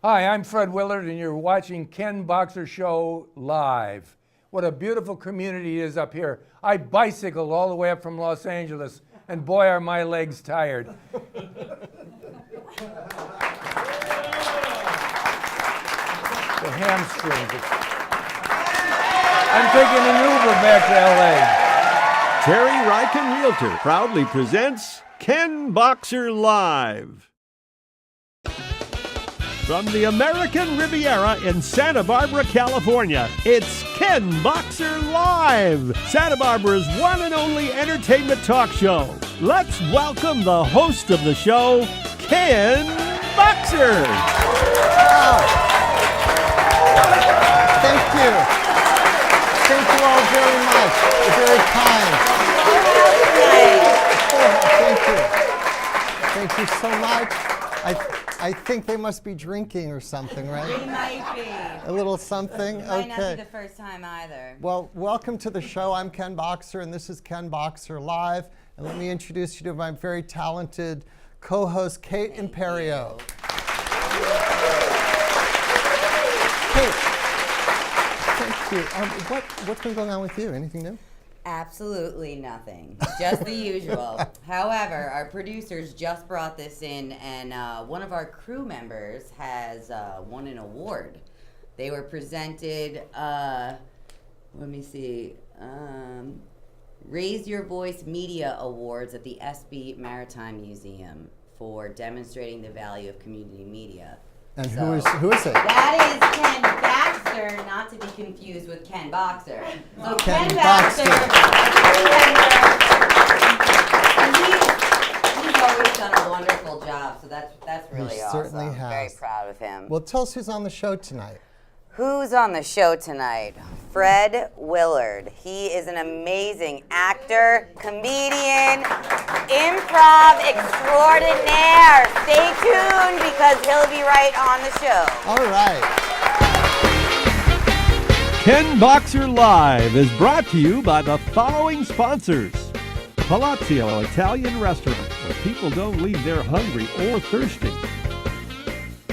Hi, I'm Fred Willard, and you're watching Ken Boxer Show live. What a beautiful community it is up here. I bicycled all the way up from Los Angeles, and boy, are my legs tired. The hamstrings. I'm taking an Uber back to L.A. Terry Ryken Realtor proudly presents Ken Boxer Live. From the American Riviera in Santa Barbara, California, it's Ken Boxer Live, Santa Barbara's one and only entertainment talk show. Let's welcome the host of the show, Ken Boxer. Thank you. Thank you all very much. You're very kind. Thank you. Thank you so much. I think they must be drinking or something, right? They might be. A little something? Might not be the first time either. Well, welcome to the show. I'm Ken Boxer, and this is Ken Boxer Live. And let me introduce you to my very talented co-host, Cate Imperio. Cate, thank you. What's been going on with you? Anything new? Absolutely nothing. Just the usual. However, our producers just brought this in, and one of our crew members has won an award. They were presented, let me see, Raise Your Voice Media Awards at the SB Maritime Museum for demonstrating the value of community media. And who is it? That is Ken Baxter, not to be confused with Ken Boxer. So Ken Baxter, he's always done a wonderful job. So that's really He awesome. certainly has. Very proud of him. Well, tell us who's on the show tonight. Who's on the show tonight? Fred Willard. He is an amazing actor, comedian, improv extraordinaire. Stay tuned because he'll be right on the show. All right. Ken Boxer Live is brought to you by the following sponsors. Palazzo Italian Restaurant, where people don't leave there hungry or thirsty.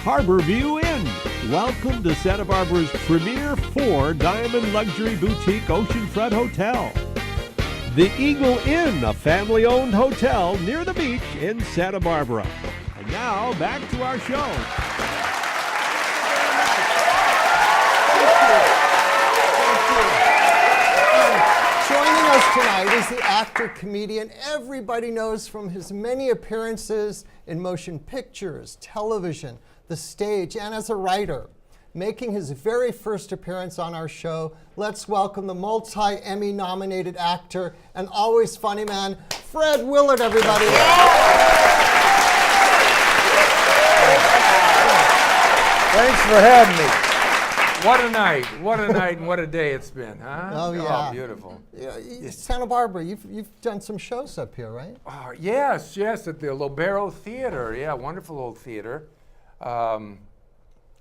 Harbor View Inn. Welcome to Santa Barbara's premier 4-diamond luxury boutique oceanfront hotel. The Eagle Inn, a family-owned hotel near the beach in Santa Barbara. And now, back to our show. Joining us tonight is the actor, comedian everybody knows from his many appearances in motion pictures, television, the stage, and as a writer. Making his very first appearance on our show, let's welcome the multi-Emmy nominated actor and always funny man, Fred Willard, everybody. Thanks for having me. What a night and what a day it's been, huh? Oh, yeah. Oh, beautiful. Yeah, Santa Barbara, you've done some shows up here, right? Oh, yes, at the Lobero Theater. Yeah, wonderful old theater.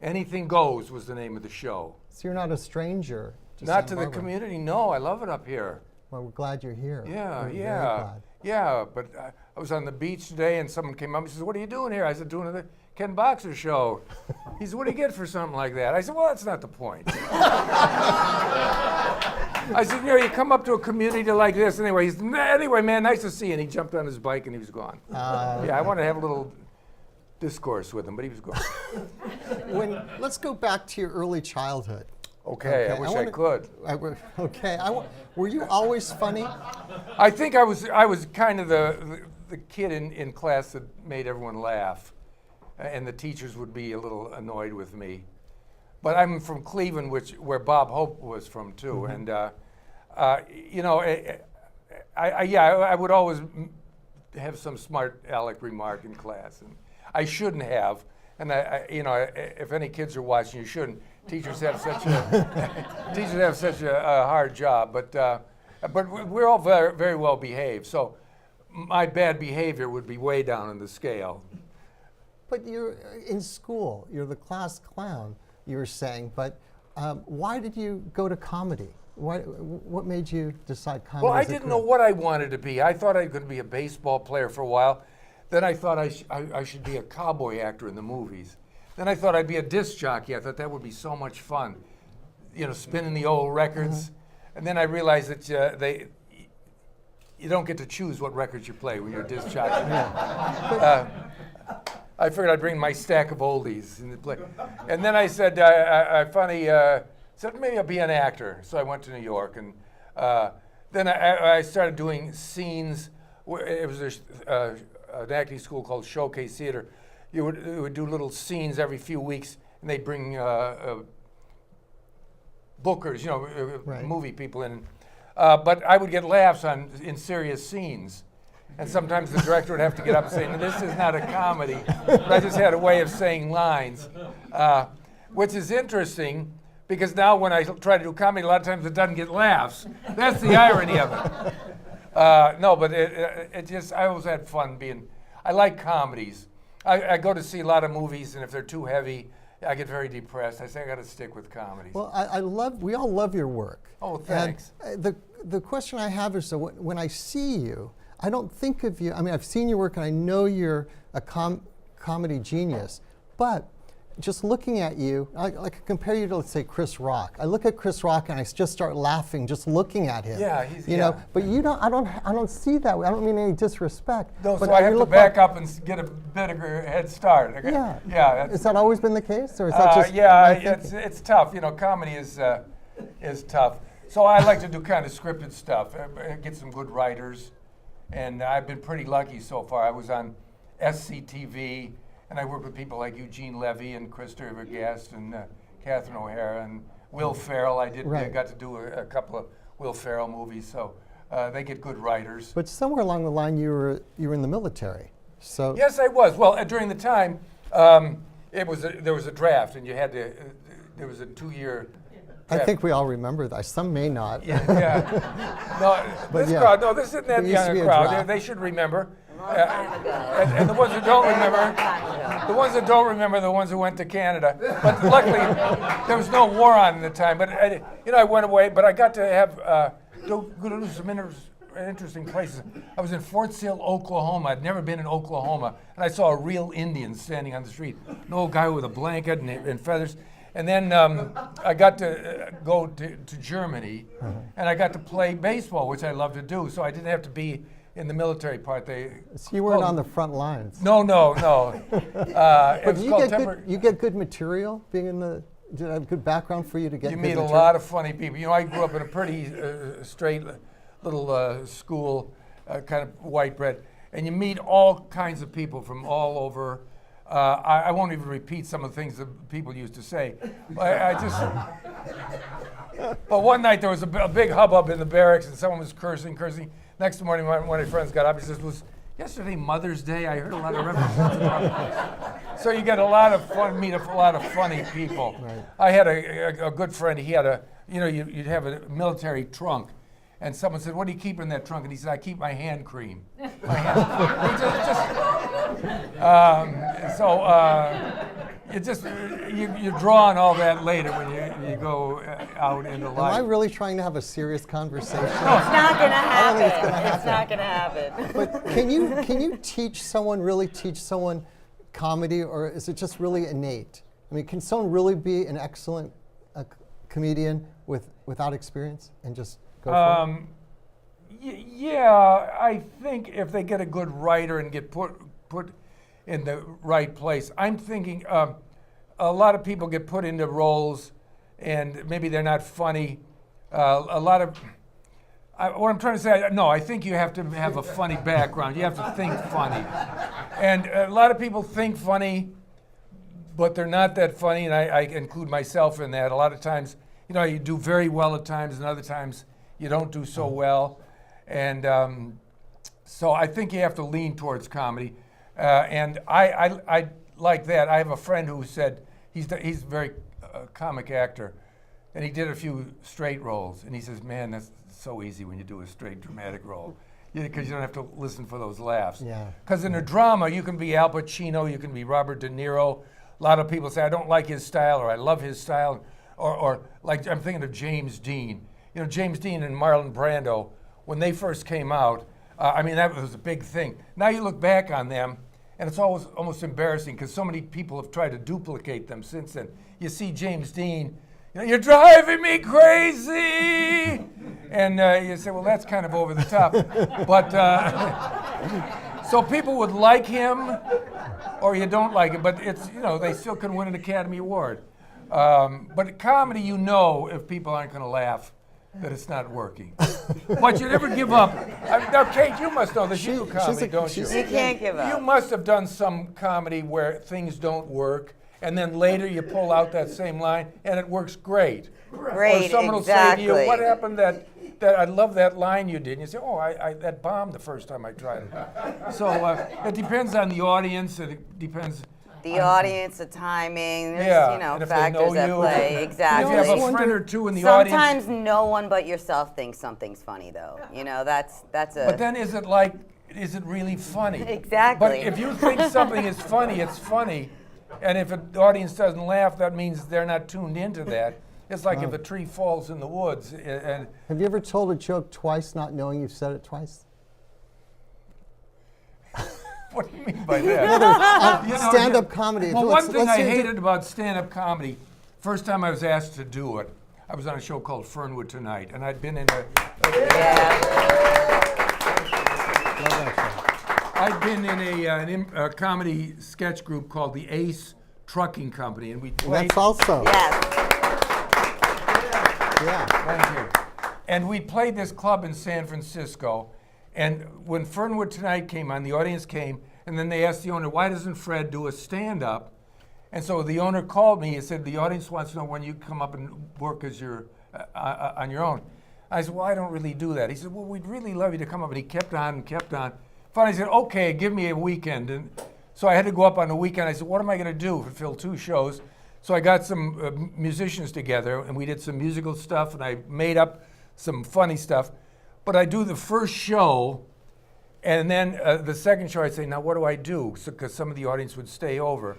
Anything Goes was the name of the show. So you're not a stranger to Not Santa to the Barbara. community, no. I love it up here. Well, we're glad you're here. Yeah, We're very yeah. glad. Yeah, but I was on the beach today and someone came up and says, "What are you doing here?" I said, "Doing the Ken Boxer show." He said, "What do you get for something like that?" I said, "Well, that's not the point." I said, "You come up to a community like this." Anyway, anyway, man, nice to see you. And he jumped on his bike and he was gone. Yeah, I wanted to have a little discourse with him, but he was gone. Let's go back to your early childhood. Okay, I wish I could. Were you always funny? I think I was kind of the kid in class that made everyone laugh, and the teachers would be a little annoyed with me. But I'm from Cleveland, where Bob Hope was from too, and I would always have some smart aleck remark in class, and I shouldn't have. And if any kids are watching, you shouldn't. Teachers have such a hard job, but we're all very, very well behaved. So my bad behavior would be way down on the scale. But you're in school. You're the class clown, you were saying. But why did you go to comedy? What made you decide comedy? Well, I didn't know what I wanted to be. I thought I could be a baseball player for a while. Then I thought I should be a cowboy actor in the movies. Then I thought I'd be a disc jockey. I thought that would be so much fun, spinning the old records. And then I realized that you don't get to choose what records you play when you're a disc jockey. I figured I'd bring my stack of oldies and play. And then I said, I finally said maybe I'll be an actor. So I went to New York, and then I started doing scenes. It was an acting school called Showcase Theater. You would do little scenes every few weeks, and they'd bring bookers, movie people in. But I would get laughs in serious scenes. And sometimes the director would have to get up and say, no, this is not a comedy. But I just had a way of saying lines, which is interesting because now when I try to do comedy, a lot of times it doesn't get laughs. That's the irony of it. No, but I always had fun I like comedies. I go to see a lot of movies, and if they're too heavy, I get very depressed. I say I got to stick with comedies. Well, we all love your work. Oh, thanks. And the question I have is, so when I see you, I don't think of you, I've seen your work and I know you're a comedy genius, but just looking at you, I compare you to, let's say, Chris Rock. I look at Chris Rock and I just start laughing just looking at him. Yeah, but I don't see that way. I don't mean any disrespect. No, so I have to back up and get a better head start. Yeah. Yeah. Has that always been the case, or is that just? It's tough. Comedy is tough. So I like to do kind of scripted stuff. Get some good writers. And I've been pretty lucky so far. I was on SCTV, and I worked with people like Eugene Levy and Christopher Guest and Catherine O'Hara and Will Ferrell. I got to do a couple of Will Ferrell movies, so they get good writers. But somewhere along the line, you were in the military. So yes, I was. Well, during the time, there was a draft, and you had to. There was a 2-year. I think we all remember that. Some may not. Yeah. No, crowd. No, this isn't that young a crowd. They should remember. And the ones who don't remember, the ones who went to Canada. But luckily, there was no war on at the time. But I went away. But I got to have go to some interesting places. I was in Fort Sill, Oklahoma. I'd never been in Oklahoma, and I saw a real Indian standing on the street, an old guy with a blanket and feathers. And then I got to go to Germany, and I got to play baseball, which I love to do. So I didn't have to be in the military part. So you weren't on the front lines. No. But you get good material being in the. Did I have good background for you to get? You meet a lot of funny people. I grew up in a pretty straight little school, kind of white bread, and you meet all kinds of people from all over. I won't even repeat some of the things that people used to say. But one night there was a big hubbub in the barracks, and someone was cursing. Next morning, one of my friends got up. He says, "Was yesterday Mother's Day? I heard a lot of references." So you get a lot of fun, meet a lot of funny people. Right. I had a good friend. He had you'd have a military trunk. And someone said, "What do you keep in that trunk?" And he said, "I keep my hand cream." You draw on all that later when you go out into life. Am I really trying to have a serious conversation? No, it's not going to happen. I don't think it's going to happen. It's not going to happen. But can you teach someone comedy, or is it just really innate? Can someone really be an excellent comedian without experience and just go for it? Yeah, I think if they get a good writer and get put in the right place. I'm thinking a lot of people get put into roles and maybe they're not funny. What I'm trying to say, no, I think you have to have a funny background. You have to think funny. And a lot of people think funny, but they're not that funny, and I include myself in that. A lot of times, you do very well at times, and other times you don't do so well. And so I think you have to lean towards comedy. And I like that. I have a friend who said, he's a very comic actor, and he did a few straight roles. And he says, "Man, that's so easy when you do a straight dramatic role, because you don't have to listen for those laughs." Yeah. Because in a drama, you can be Al Pacino, you can be Robert De Niro. A lot of people say, "I don't like his style," or "I love his style," or like I'm thinking of James Dean. James Dean and Marlon Brando, when they first came out, that was a big thing. Now you look back on them, And it's always almost embarrassing because so many people have tried to duplicate them since then. You see James Dean, you're driving me crazy! And you say, well, that's kind of over the top. But, so people would like him or you don't like him, but it's, they still can win an Academy Award. But comedy, if people aren't going to laugh, that it's not working. But you never give up. Now, Cate, you must know this. You do comedy, don't you? You can't give up. You must have done some comedy where things don't work, and then later you pull out that same line, and it works great. Great, or someone exactly. will say to you, what happened that I love that line you did. And you say, oh, I that bombed the first time I tried it. So it depends on the audience, and it depends The audience, the timing, there's, and if they factors know at you, play. Exactly. If you have a friend or two in the audience. Sometimes no one but yourself thinks something's funny, though. That's a. But then is it really funny? Exactly. But if you think something is funny, it's funny. And if the audience doesn't laugh, that means they're not tuned into that. It's like if a tree falls in the woods. And Have you ever told a joke twice not knowing you've said it twice? what do you mean by that? Stand-up comedy. Well, Let's- one thing let's I do- hated about stand-up comedy, first time I was asked to do it, I was on a show called Fernwood Tonight, and I'd been in a comedy sketch group called the Ace Trucking Company, and we played. That's also. Yes. Yeah. Thank you. And we played this club in San Francisco, and when Fernwood Tonight came on, the audience came, and then they asked the owner, why doesn't Fred do a stand-up? And so the owner called me and said, the audience wants to know when you come up and work as on your own. I said, well, I don't really do that. He said, well, we'd really love you to come up. And he kept on and kept on. Finally, he said, okay, give me a weekend. And so I had to go up on the weekend. I said, what am I going to do to fill 2 shows? So I got some musicians together, and we did some musical stuff, and I made up some funny stuff. But I do the first show, and then the second show I'd say, now what do I do? Because some of the audience would stay over.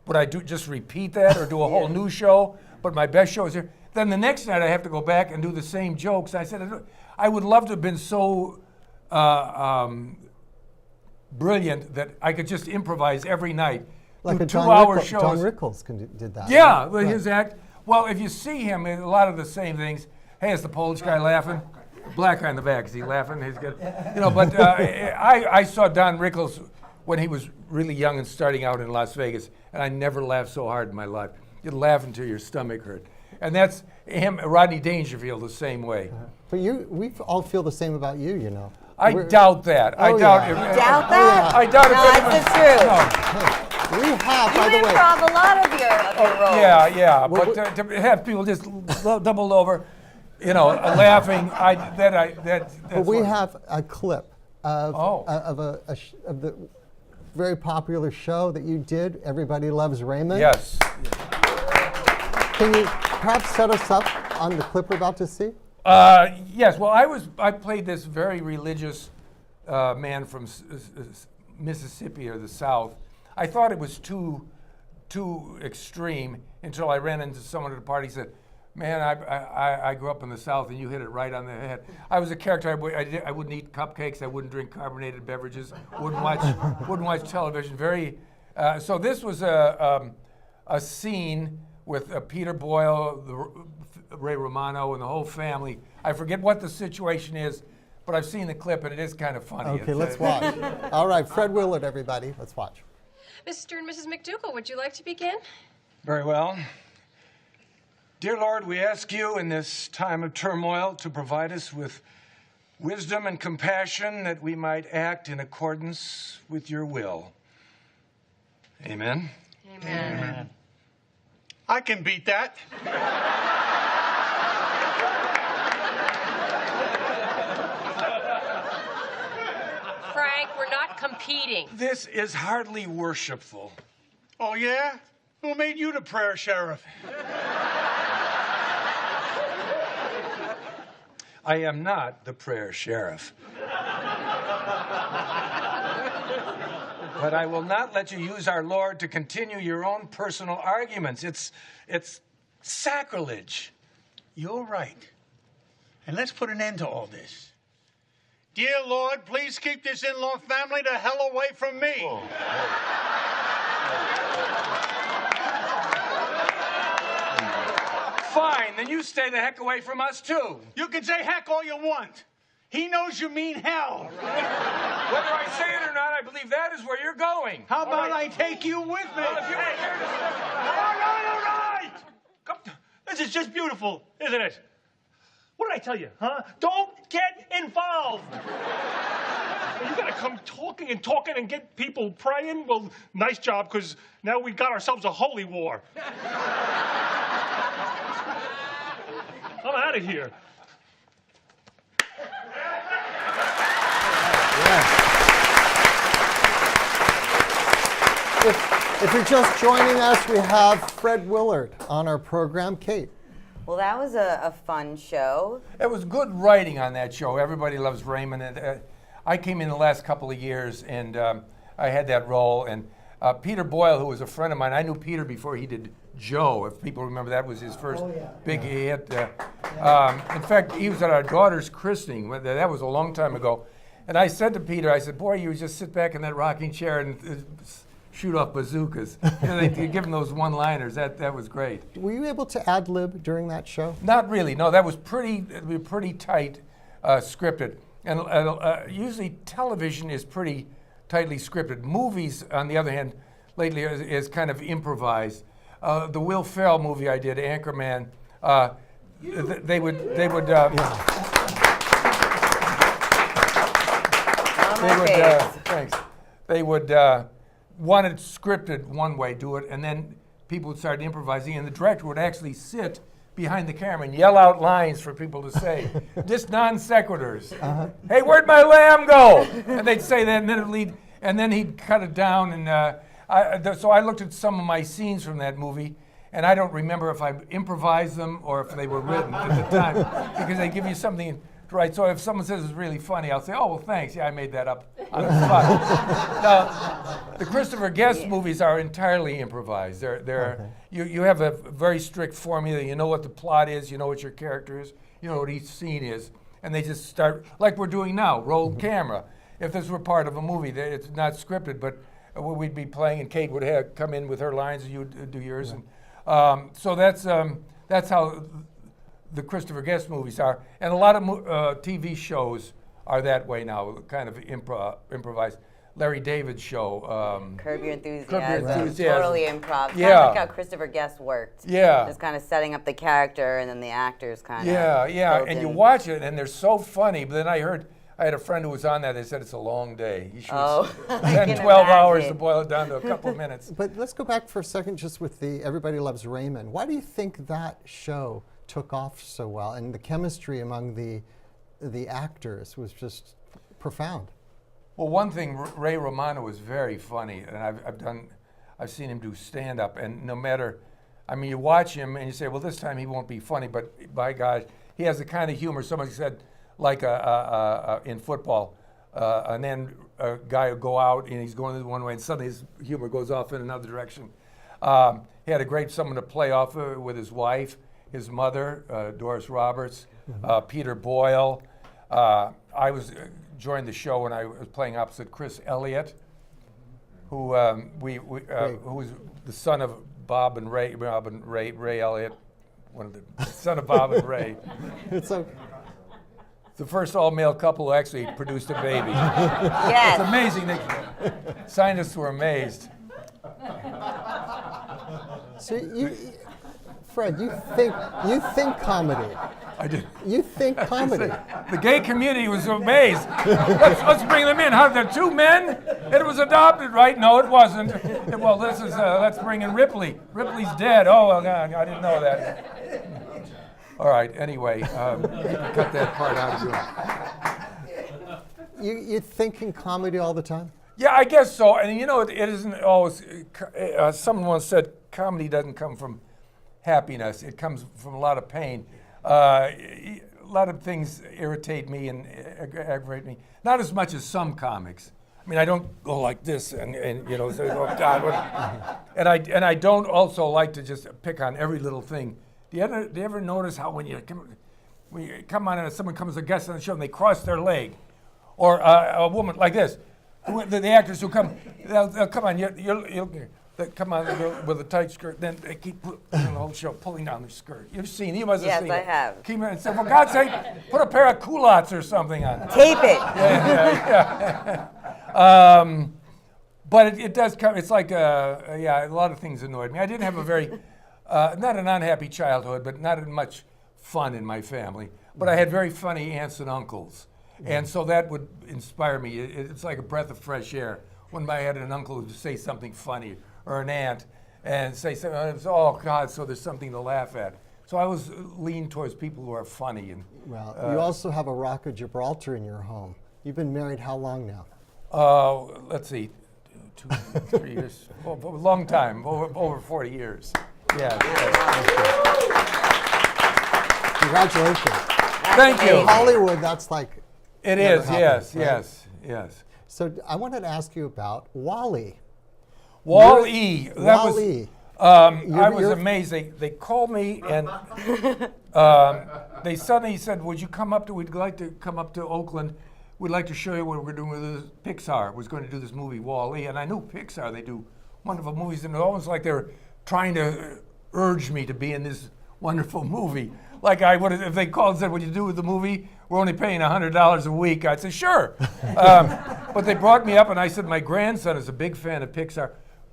Would I just repeat that or do a whole new show? But my best show is here. Then the next night I have to go back and do the same jokes. I said, I would love to have been so brilliant that I could just improvise every night. Like do a 2-hour shows. John Rickles did that. Yeah, right? his act. Well, if you see him, a lot of the same things. Hey, is the Polish guy laughing? Black guy in the back, is he laughing? He's good. But I saw Don Rickles when he was really young and starting out in Las Vegas, and I never laughed so hard in my life. You'd laugh until your stomach hurt. And that's him, Rodney Dangerfield, the same way. But we all feel the same about you, I doubt that. I Oh, doubt yeah. it. Doubt that? I doubt No, if that's anyone- the truth. No. We have, by You the way. improv a lot of your roles. Yeah. Well, But to have people just doubled over, laughing, that's But we what- have a clip of the very popular show that you did, Everybody Loves Raymond. Yes. Can you perhaps set us up on the clip we're about to see? Yes. Well, I played this very religious man from Mississippi or the South. I thought it was too extreme until I ran into someone at a party and said, man, I grew up in the South and you hit it right on the head. I was a character. I wouldn't eat cupcakes. I wouldn't drink carbonated beverages. Wouldn't watch television. So this was a scene with Peter Boyle, Ray Romano, and the whole family. I forget what the situation is, but I've seen the clip and it is kind of funny. Okay, let's watch. All right, Fred Willard, everybody. Let's watch. Mr. and Mrs. MacDougall, would you like to begin? Very well. Dear Lord, we ask you in this time of turmoil to provide us with wisdom and compassion that we might act in accordance with your will. Amen. Amen. I can beat that. Frank, we're not competing. This is hardly worshipful. Oh, yeah? Who made you the prayer sheriff? I am not the prayer sheriff. But I will not let you use our Lord to continue your own personal arguments. It's sacrilege. You're right. And let's put an end to all this. Dear Lord, please keep this in-law family the hell away from me. Fine, then you stay the heck away from us too. You can say heck all you want. He knows you mean hell. Whether I say it or not, I believe that is where you're going. How about I take you with me? Well, if you were here to step All right! Come, this is just beautiful, isn't it? What did I tell you, huh? Don't get involved. You gotta come talking and get people praying? Well, nice job, because now we got ourselves a holy war. I'm out of here. If you're just joining us, we have Fred Willard on our program. Cate. Well, that was a fun show. It was good writing on that show. Everybody Loves Raymond. And, I came in the last couple of years, and I had that role. And Peter Boyle, who was a friend of mine, I knew Peter before he did Joe. If people remember, that was his first big hit. In fact, he was at our daughter's christening. That was a long time ago. And I said to Peter, I said, boy, you just sit back in that rocking chair and shoot off bazookas. They give him those one-liners. That was great. Were you able to ad-lib during that show? Not really. No, that was pretty tight scripted. And usually television is pretty tightly scripted. Movies, on the other hand, lately is kind of improvised. The Will Ferrell movie I did, Anchorman, they would thanks. They would want it scripted one way, do it, and then people would start improvising, and the director would actually sit behind the camera and yell out lines for people to say, just non sequiturs. Hey, where'd my lamb go? And they'd say that, and then it'd lead, and then he'd cut it down. And so I looked at some of my scenes from that movie, and I don't remember if I improvised them or if they were written at the time, because they give you something to write. So if someone says it's really funny, I'll say, oh, well, thanks. Yeah, I made that up on the spot. Now, the Christopher Guest movies are entirely improvised. You have a very strict formula. You know what the plot is. You know what your character is. You know what each scene is. And they just start, like we're doing now, roll camera. If this were part of a movie, it's not scripted, but we'd be playing, and Cate would come in with her lines, and you'd do yours. And so that's how the Christopher Guest movies are. And a lot of TV shows are that way now, kind of improvised. Larry David's show. Curb Your Enthusiasm. Curb Your Enthusiasm. Totally improv. Kind Yeah. of like how Christopher Guest worked. Yeah. Just kind of setting up the character, and then the actors kind of. Yeah. And you watch it, and they're so funny. But then I had a friend who was on that. They said it's a long day. You shoot 10, 12 hours to boil it down to a couple of minutes. But let's go back for a second just with the Everybody Loves Raymond. Why do you think that show took off so well, and the chemistry among the actors was just profound? Well, one thing, Ray Romano is very funny, and I've seen him do stand-up, and no matter, I mean, you watch him and you say, well, this time he won't be funny, but by God, he has the kind of humor. Somebody said, like in football, and then a guy will go out and he's going one way, and suddenly his humor goes off in another direction. He had a great someone to play off with his wife, his mother, Doris Roberts, Peter Boyle. I joined the show when I was playing opposite Chris Elliott, who who was the son of Bob and Ray Elliott, son of Bob and Ray. It's okay. The first all-male couple who actually produced a baby. Yes. It's amazing. Scientists were amazed. So Fred, you think comedy. I did. You think comedy. The gay community was amazed. Let's bring them in. How, they're two men? It was adopted, right? No, it wasn't. Well, this is, let's bring in Ripley. Ripley's dead. Oh, well, I didn't know that. All right, anyway, cut that part out of you. You think in comedy all the time? Yeah, I guess so. And you know, it isn't always, someone once said comedy doesn't come from happiness. It comes from a lot of pain. A lot of things irritate me and aggravate me. Not as much as some comics. I mean, I don't go like this and you know, say, oh God, what? And I don't also like to just pick on every little thing. Do you ever notice how when you come on and someone comes as a guest on the show and they cross their leg, Or a woman like this. The actors who come, they'll come on, they come on with a tight skirt, then they keep the whole show pulling down their skirt. You must have seen Yes, it. I have. Keep it, for God's sake, put a pair of culottes or something on. Tape it. But it does come, it's like, a lot of things annoyed me. I didn't have a very, not an unhappy childhood, but not much fun in my family. But I had very funny aunts and uncles. And so that would inspire me. It's like a breath of fresh air when I had an uncle who would say something funny, or an aunt, and say something, oh God, so there's something to laugh at. So I was lean towards people who are funny. And Well, you also have a Rock of Gibraltar in your home. You've been married how long now? let's see, 2, 3 years, a long time, over 40 years. Yeah. Congratulations. Thank you. In Hollywood, that's like It never is, happened, yes. right? So I wanted to ask you about Wall-E. Wall-E. That Wall-E. I was amazed. They called me and they suddenly said, we'd like to come up to Oakland. We'd like to show you what we're doing with Pixar. We're going to do this movie, Wall-E. And I knew Pixar, they do wonderful movies. And it was almost like they were trying to urge me to be in this wonderful movie. Like I would have, if they called and said, what do you do with the movie? We're only paying $100 a week. I'd say, sure. But they brought me up and I said, my grandson is a big fan of Pixar.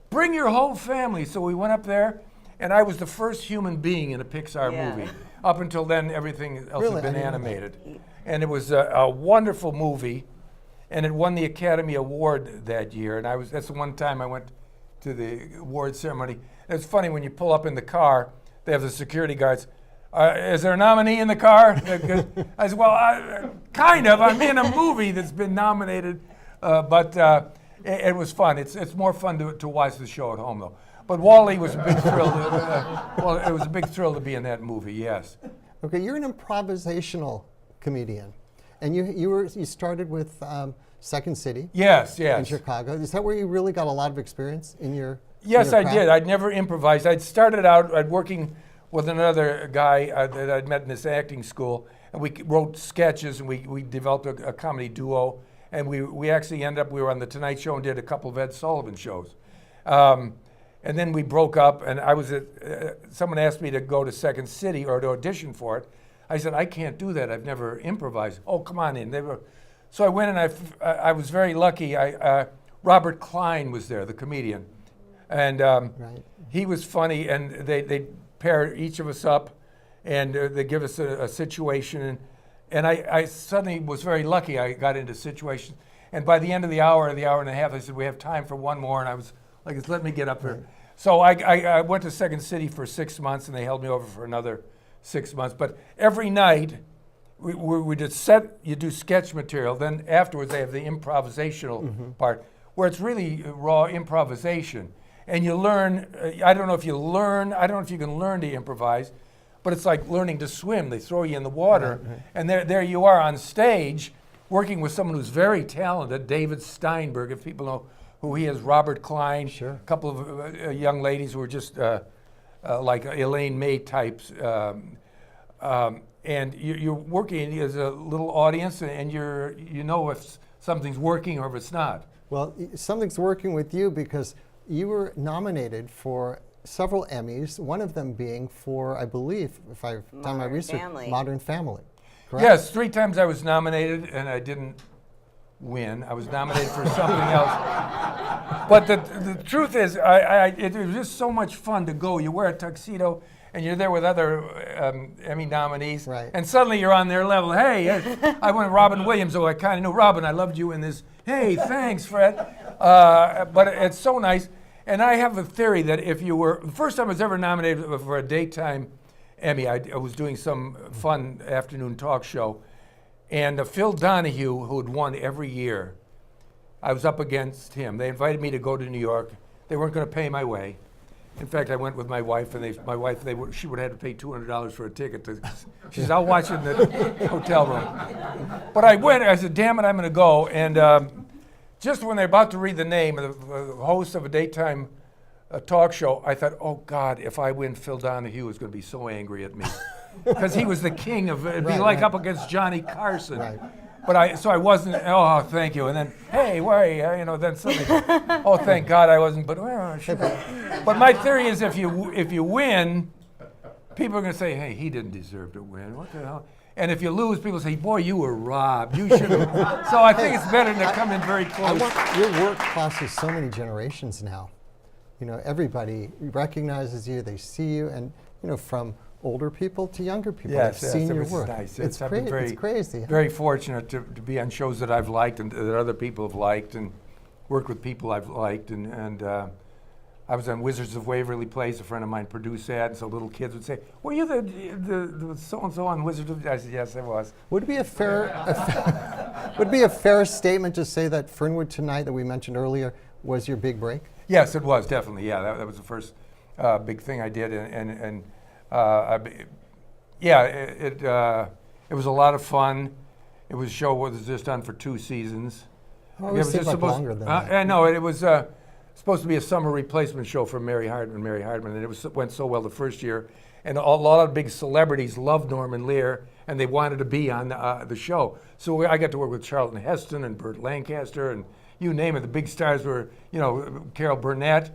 Bring your whole family. So we went up there and I was the first human being in a Pixar movie. Up until then, everything else had been animated. And it was a wonderful movie. And it won the Academy Award that year. And that's the one time I went to the award ceremony. It's funny when you pull up in the car, they have the security guards. Is there a nominee in the car? I said, well, kind of. I'm in a movie that's been nominated, but it was fun. It's more fun to watch the show at home, though. But Wall-E was a big thrill. It was a big thrill to be in that movie. Yes. Okay, you're an improvisational comedian, and you started with Second City. Yes. In Chicago. Is that where you really got a lot of experience in your? Yes, I did. I'd never improvised. I'd started out working with another guy that I'd met in this acting school, and we wrote sketches, and we developed a comedy duo, and we actually we were on The Tonight Show and did a couple of Ed Sullivan shows. And then we broke up, and I was someone asked me to go to Second City or to audition for it. I said, I can't do that. I've never improvised. Oh, come on in. So I went, and I was very lucky. Robert Klein was there, the comedian. And he was funny, and they pair each of us up, and they give us a situation. And I suddenly was very lucky. I got into situations. And by the end of the hour and a half, I said, we have time for one more. And I was like, let me get up here. So I went to Second City for 6 months, and they held me over for another 6 months. But every night, we did you do sketch material. Then afterwards, they have the improvisational part, where it's really raw improvisation. And you learn, I don't know if you can learn to improvise, but it's like learning to swim. They throw you in the water, and there you are on stage, working with someone who's very talented, David Steinberg, if people know who he is, Robert Klein, a couple of young ladies who were just like Elaine May types. And you're working as a little audience, and you know if something's working or if it's not. Well, something's working with you because you were nominated for several Emmys, one of them being for, I believe, if I've done my research, Modern Family. Correct? Yes, 3 times I was nominated, and I didn't win. I was nominated for something else. But the truth is, it was just so much fun to go. You wear a tuxedo, and you're there with other Emmy nominees, and suddenly you're on their level. Hey, I went with Robin Williams, so I kind of knew Robin. I loved you in this. Hey, thanks, Fred. But it's so nice. And I have a theory that if you were, the first time I was ever nominated for a daytime Emmy, I was doing some fun afternoon talk show, and Phil Dunphy, who had won every year, I was up against him. They invited me to go to New York. They weren't going to pay my way. In fact, I went with my wife, and she would have had to pay $200 for a ticket. She said, I'll watch it in the hotel room. But I went, I said, damn it, I'm going to go. And just when they're about to read the name of the host of a daytime talk show, I thought, oh God, if I win, Phil Donahue is going to be so angry at me. Because he was the king of, it'd be like up against Johnny Carson. So I wasn't. Oh, thank you. And then, hey, why? Then suddenly, oh, thank God I wasn't. But well, I should have. But my theory is, if you win, people are going to say, hey, he didn't deserve to win. What the hell? And if you lose, people say, boy, you were robbed. You should have. So I think it's better to come in very close. Your work crosses so many generations now. Everybody recognizes you, they see you, and from older people to younger people. Yes, They've seen it your was work. nice. It's I've been it's crazy. Very fortunate to be on shows that I've liked and that other people have liked, and worked with people I've liked. And I was on Wizards of Waverly Place. A friend of mine produced that, and so little kids would say, "Were you the so and so on Wizards of?" I said, "Yes, I was." Would it be a fair statement to say that Fernwood Tonight that we mentioned earlier was your big break? Yes, it was definitely. Yeah, that was the first big thing I did, it was a lot of fun. It was a show that was just done for 2 seasons. Oh, it was like longer than that. I know it was supposed to be a summer replacement show for Mary Hardman, and it went so well the first year, and a lot of big celebrities loved Norman Lear, and they wanted to be on the show. So I got to work with Charlton Heston and Burt Lancaster, and you name it. The big stars were, Carol Burnett.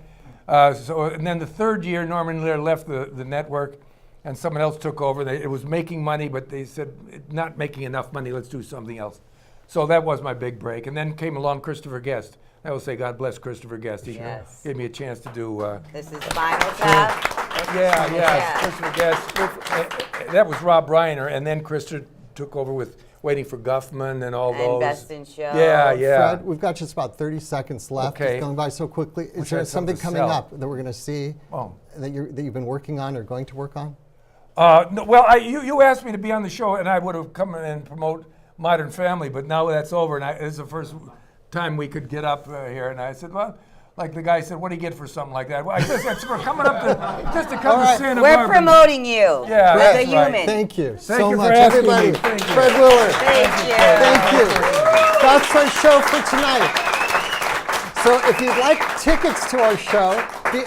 And then the third year, Norman Lear left the network, and someone else took over. It was making money, but they said, not making enough money, let's do something else. So that was my big break. And then came along Christopher Guest. I will say, God bless Christopher Guest. He gave me a chance to do... This is Spinal Tap. Christopher Guest. That was Rob Reiner, and then Christopher took over with Waiting for Guffman and all those. And Best in Show. Yeah. Fred, we've got just about 30 seconds left. Okay. It's going by so quickly. Is Wish I there had something something to coming sell. up that we're going to see that you've been working on or going to work on? No, well, you asked me to be on the show, and I would have come in and promote Modern Family, but now that's over, and it's the first time we could get up here, and I said, well, like the guy said, what do you get for something like that? Well, I guess it's for coming up to come to Santa We're Barbara. promoting you Yeah, as that's a right. human. Thank you Thank so you much, for asking everybody. me. Thank you. Fred Willard. Thank you. Thank you. That's our show for tonight. So if you'd like tickets to our show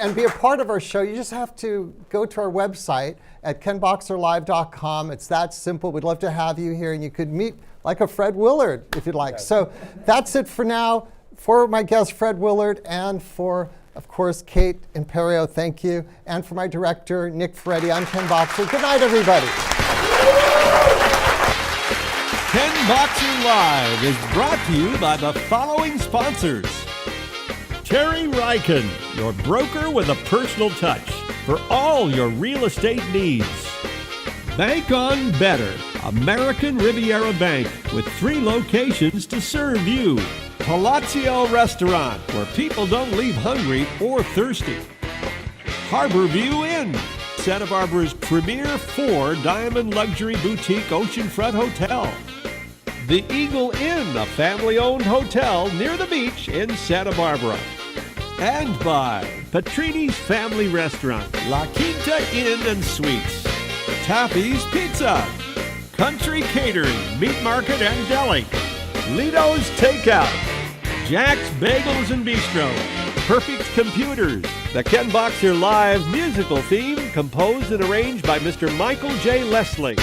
and be a part of our show, you just have to go to our website at kenboxerlive.com. It's that simple. We'd love to have you here, and you could meet like a Fred Willard if you'd like. So that's it for now. For my guest, Fred Willard, and for, of course, Cate Imperio, thank you. And for my director, Nick Ferretti, I'm Ken Boxer. Good night, everybody. Ken Boxer Live is brought to you by the following sponsors. Terry Ryken, your broker with a personal touch for all your real estate needs. Bank on Better, American Riviera Bank with 3 locations to serve you. Palazzo Restaurant, where people don't leave hungry or thirsty. Harborview Inn, Santa Barbara's premier 4-diamond luxury boutique oceanfront hotel. The Eagle Inn, a family-owned hotel near the beach in Santa Barbara. And by Petrini's Family Restaurant, La Quinta Inn and Suites. Taffy's Pizza, Country Catering, Meat Market and Deli. Lito's Takeout, Jack's Bagels and Bistro, Perfect Computers, the Ken Boxer Live musical theme composed and arranged by Mr. Michael J. Leslie.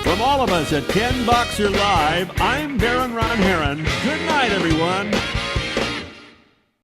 From all of us at Ken Boxer Live, I'm Baron Ron Heron. Good night, everyone.